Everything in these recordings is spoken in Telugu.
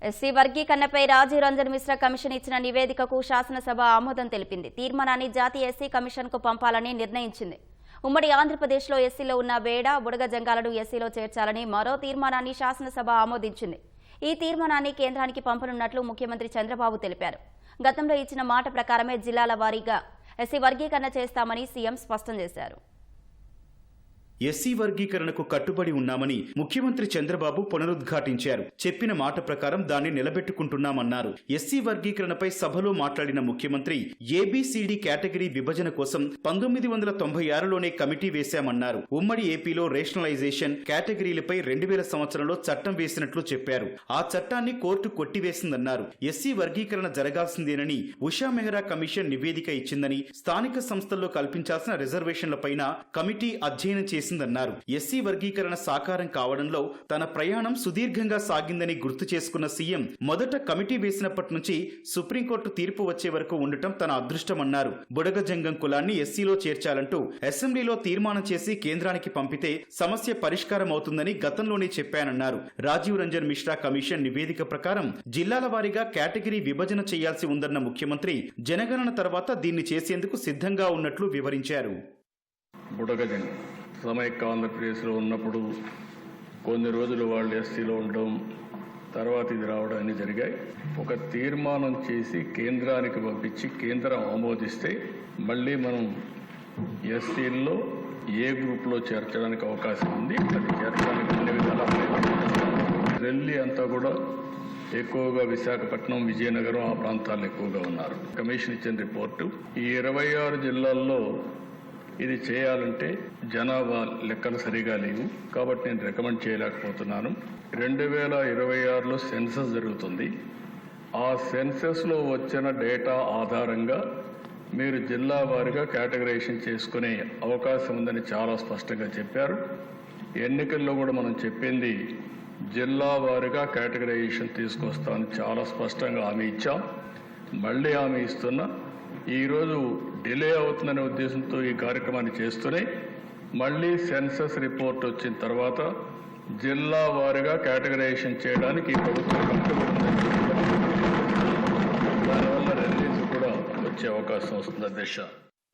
ఎస్సీ వర్గీకరణపై రాజీవ్ రంజన్ మిశ్రా కమిషన్ ఇచ్చిన నివేదికకు శాసనసభ ఆమోదం తెలిపింది. తీర్మానాన్ని జాతీయ ఎస్సీ కమిషన్కు పంపాలని నిర్ణయించింది. ఉమ్మడి ఆంధ్రప్రదేశ్లో ఎస్సీలో ఉన్న వేడ, బుడగ జంగాలను ఎస్సీలో చేర్చాలని మరో తీర్మానాన్ని శాసనసభ ఆమోదించింది. ఈ తీర్మానాన్ని కేంద్రానికి పంపనున్నట్లు ముఖ్యమంత్రి చంద్రబాబు తెలిపారు. గతంలో ఇచ్చిన మాట ప్రకారమే జిల్లాల వారీగా ఎస్సీ వర్గీకరణ చేస్తామని సీఎం స్పష్టం చేశారు. ఎస్సీ వర్గీకరణకు కట్టుబడి ఉన్నామని ముఖ్యమంత్రి చంద్రబాబు పునరుద్ఘాటించారు. చెప్పిన మాట ప్రకారం దాన్ని నిలబెట్టుకుంటున్నామన్నారు. ఎస్సీ వర్గీకరణపై సభలో మాట్లాడిన ముఖ్యమంత్రి ఏబిసిడి కేటగిరీ విభజన కోసం 1996లోనే కమిటీ వేశామన్నారు. ఉమ్మడి ఏపీలో రేషనలైజేషన్ కేటగిరీలపై 2000 సంవత్సరంలో చట్టం వేసినట్లు చెప్పారు. ఆ చట్టాన్ని కోర్టు కొట్టివేసిందన్నారు. ఎస్సీ వర్గీకరణ జరగాల్సిందేనని ఉషా మెహ్రా కమిషన్ నివేదిక ఇచ్చిందని, స్థానిక సంస్థల్లో కల్పించాల్సిన రిజర్వేషన్లపైన కమిటీ అధ్యయనం చేసిందన్నారు. ఎస్సీ వర్గీకరణ సాకారం కావడంలో తన ప్రయాణం సుదీర్ఘంగా సాగిందని గుర్తు చేసుకున్న సీఎం మొదట కమిటీ వేసినప్పటి నుంచి సుప్రీంకోర్టు తీర్పు వచ్చే వరకు ఉండటం తన అదృష్టమన్నారు. బుడగ జంగం కులాన్ని ఎస్సీలో చేర్చాలంటూ అసెంబ్లీలో తీర్మానం చేసి కేంద్రానికి పంపితే సమస్య పరిష్కారం అవుతుందని గతంలోనే చెప్పానన్నారు. రాజీవ్ రంజన్ మిశ్రా కమిషన్ నివేదిక ప్రకారం జిల్లాల వారీగా కేటగిరీ విభజన చేయాల్సి ఉందన్న ముఖ్యమంత్రి జనగణన తర్వాత దీన్ని చేసేందుకు సిద్ధంగా ఉన్నట్లు వివరించారు. సమైక్య ఆంధ్రప్రదేశ్లో ఉన్నప్పుడు కొన్ని రోజులు వాళ్ళు ఎస్సీలో ఉండడం, తర్వాత ఇది రావడం అన్నీ జరిగాయి. ఒక తీర్మానం చేసి కేంద్రానికి పంపించి కేంద్రం ఆమోదిస్తే మళ్ళీ మనం ఎస్సీల్లో ఏ గ్రూప్లో చేర్చడానికి అవకాశం ఉంది. అది చేర్చడానికి అన్ని విధాలా ఢిల్లీ అంతా కూడా ఎక్కువగా విశాఖపట్నం, విజయనగరం ఆ ప్రాంతాల్లో ఎక్కువగా ఉన్నారు. కమిషన్ ఇచ్చిన రిపోర్టు ఈ 26 జిల్లాల్లో ఇది చేయాలంటే జనాభా లెక్కలు సరిగా లేవు, కాబట్టి నేను రికమెండ్ చేయలేకపోతున్నాను. 2026లో సెన్సస్ జరుగుతుంది. ఆ సెన్సస్లో వచ్చిన డేటా ఆధారంగా మీరు జిల్లా వారీగా కేటగరైజేషన్ చేసుకునే అవకాశం ఉందని చాలా స్పష్టంగా చెప్పారు. ఎన్నికల్లో కూడా మనం చెప్పింది జిల్లా వారీగా కేటగరైజేషన్ తీసుకొస్తామని చాలా స్పష్టంగా హామీ ఇచ్చాం. మళ్ళీ హామీ ఇస్తున్నా. ఈరోజు డిలే అవుతుందనే ఉద్దేశంతో ఈ కార్యక్రమాన్ని చేస్తూనే మళ్ళీ సెన్సస్ రిపోర్ట్ వచ్చిన తర్వాత జిల్లా వారీగా కేటగరైజేషన్ చేయడానికి ఈ ప్రభుత్వం కట్టుబడిందని దానివల్ల రిలీజ్ కూడా వచ్చే అవకాశం వస్తుంది. అధ్యక్ష,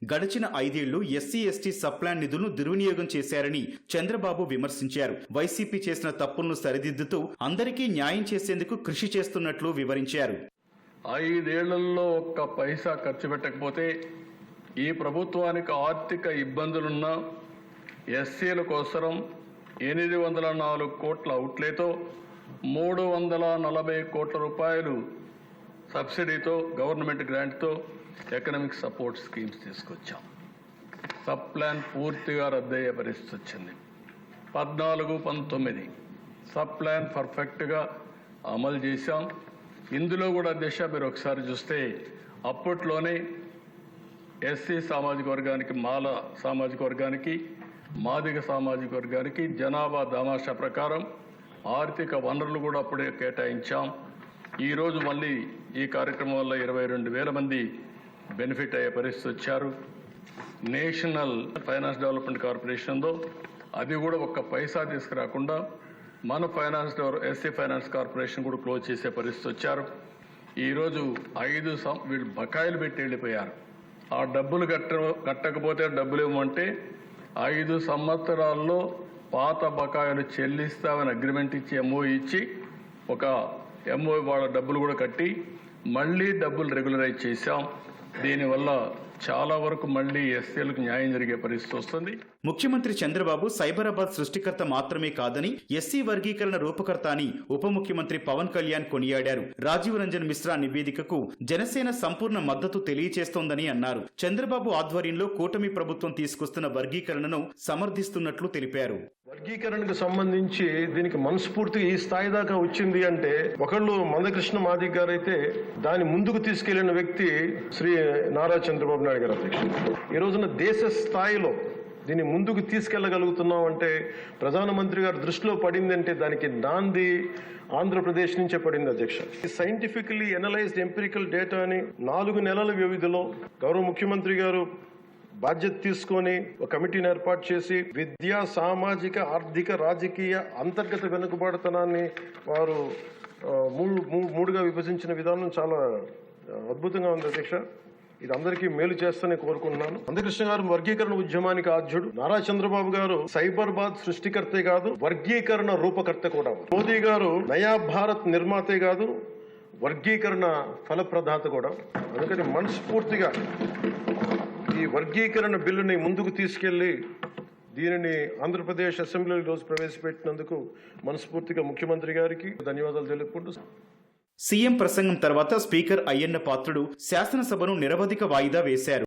గడిచిన 5 ఏళ్లు ఎస్సీ ఎస్టీ సబ్ప్లాన్ నిధులను దుర్వినియోగం చేశారని చంద్రబాబు విమర్శించారు. వైసీపీ చేసిన తప్పులను సరిదిద్దుతూ అందరికీ న్యాయం చేసేందుకు కృషి చేస్తున్నట్లు వివరించారు. 5 ఏళ్లలో ఒక్క పైసా ఖర్చు పెట్టకపోతే ఈ ప్రభుత్వానికి ఆర్థిక ఇబ్బందులున్న ఎస్సీల కోసం 804 కోట్ల అవుట్లేతో 340 కోట్ల రూపాయలు సబ్సిడీతో గవర్నమెంట్ గ్రాంట్తో ఎకనామిక్ సపోర్ట్ స్కీమ్స్ తీసుకొచ్చాం. సబ్ ప్లాన్ పూర్తిగా రద్దయ్యే పరిస్థితి వచ్చింది. 14-19 సబ్ ప్లాన్ పర్ఫెక్ట్గా అమలు చేశాం. ఇందులో కూడా దిశ మీరు ఒకసారి చూస్తే అప్పట్లోనే ఎస్సీ సామాజిక వర్గానికి, మాల సామాజిక వర్గానికి, మాదిగ సామాజిక వర్గానికి జనాభా దామాషా ప్రకారం ఆర్థిక వనరులు కూడా అప్పుడే కేటాయించాం. ఈరోజు మళ్ళీ ఈ కార్యక్రమం వల్ల 22,000 మంది బెనిఫిట్ అయ్యే పరిస్థితి వచ్చారు. నేషనల్ ఫైనాన్స్ డెవలప్మెంట్ కార్పొరేషన్లో అది కూడా ఒక్క పైసా తీసుకురాకుండా మన ఎస్సీ ఫైనాన్స్ కార్పొరేషన్ కూడా క్లోజ్ చేసే పరిస్థితి వచ్చారు. ఈరోజు 5 వీళ్ళు బకాయిలు పెట్టి వెళ్ళిపోయారు. ఆ డబ్బులు కట్టకపోతే డబ్బులు ఇవ్వమంటే 5 సంవత్సరాల్లో పాత బకాయిలు చెల్లిస్తామని అగ్రిమెంట్ ఇచ్చి ఎంఓ ఇచ్చి ఒక ఎంఓ వాళ్ళ డబ్బులు కూడా కట్టి మళ్ళీ డబ్బులు రెగ్యులరైజ్ చేశాం. దీనివల్ల చాలా వరకు మళ్ళీ ఎస్సీలకు న్యాయం జరిగే పరిస్థితి వస్తుంది. ముఖ్యమంత్రి చంద్రబాబు సైబరాబాద్ సృష్టికర్త మాత్రమే కాదని ఎస్సీ వర్గీకరణ రూపకర్త అని ఉప ముఖ్యమంత్రి పవన్ కళ్యాణ్ కొనియాడారు. రాజీవ్ రంజన్ మిశ్రా నివేదికకు జనసేన సంపూర్ణ మద్దతు తెలియజేస్తోందని అన్నారు. చంద్రబాబు ఆధ్వర్యంలో కూటమి ప్రభుత్వం తీసుకొస్తున్న వర్గీకరణను సమర్థిస్తున్నట్లు తెలిపారు. వర్గీకరణకు సంబంధించి దీనికి మనస్ఫూర్తిగా ఈ స్థాయి దాకా వచ్చింది అంటే ఒకళ్ళు మందకృష్ణ మాదిక్ గారు అయితే దాన్ని ముందుకు తీసుకెళ్లిన వ్యక్తి శ్రీ నారా చంద్రబాబు నాయుడు గారు. ఈ రోజున దేశ స్థాయిలో దీన్ని ముందుకు తీసుకెళ్లగలుగుతున్నాం అంటే ప్రధానమంత్రి గారు దృష్టిలో పడిందంటే దానికి నాంది ఆంధ్రప్రదేశ్ నుంచే పడింది. అధ్యక్ష, సైంటిఫికలీ ఎనలైజ్డ్ ఎంపిరికల్ డేటాని 4 నెలల వ్యవధిలో గౌరవ ముఖ్యమంత్రి గారు బాధ్యత తీసుకొని ఒక కమిటీని ఏర్పాటు చేసి విద్యా, సామాజిక, ఆర్థిక, రాజకీయ అంతర్గత వెనుకబాటుతనాన్ని వారు మూడుగా విభజించిన విధానం చాలా అద్భుతంగా ఉంది అధ్యక్ష. ఇది అందరికీ మేలు చేస్తూనే కోరుకుంటున్నాను. మందకృష్ణ గారు వర్గీకరణ ఉద్యమానికి ఆద్యుడు. నారా చంద్రబాబు గారు సైబరాబాద్ సృష్టికర్తే కాదు, వర్గీకరణ రూపకర్త కూడా. మోదీ గారు నయా భారత్ నిర్మాతే కాదు, వర్గీకరణ ఫలప్రదాత కూడా. అందుకని మనస్ఫూర్తిగా ఈ వర్గీకరణ బిల్లుని ముందుకు తీసుకెళ్లి దీనిని ఆంధ్రప్రదేశ్ అసెంబ్లీలో ఈరోజు ప్రవేశపెట్టినందుకు మనస్ఫూర్తిగా ముఖ్యమంత్రి గారికి ధన్యవాదాలు తెలుపుకుంటూ, సీఎం ప్రసంగం తర్వాత స్పీకర్ అయ్యన్న పాత్రుడు శాసనసభను నిరవధిక వాయిదా వేశారు.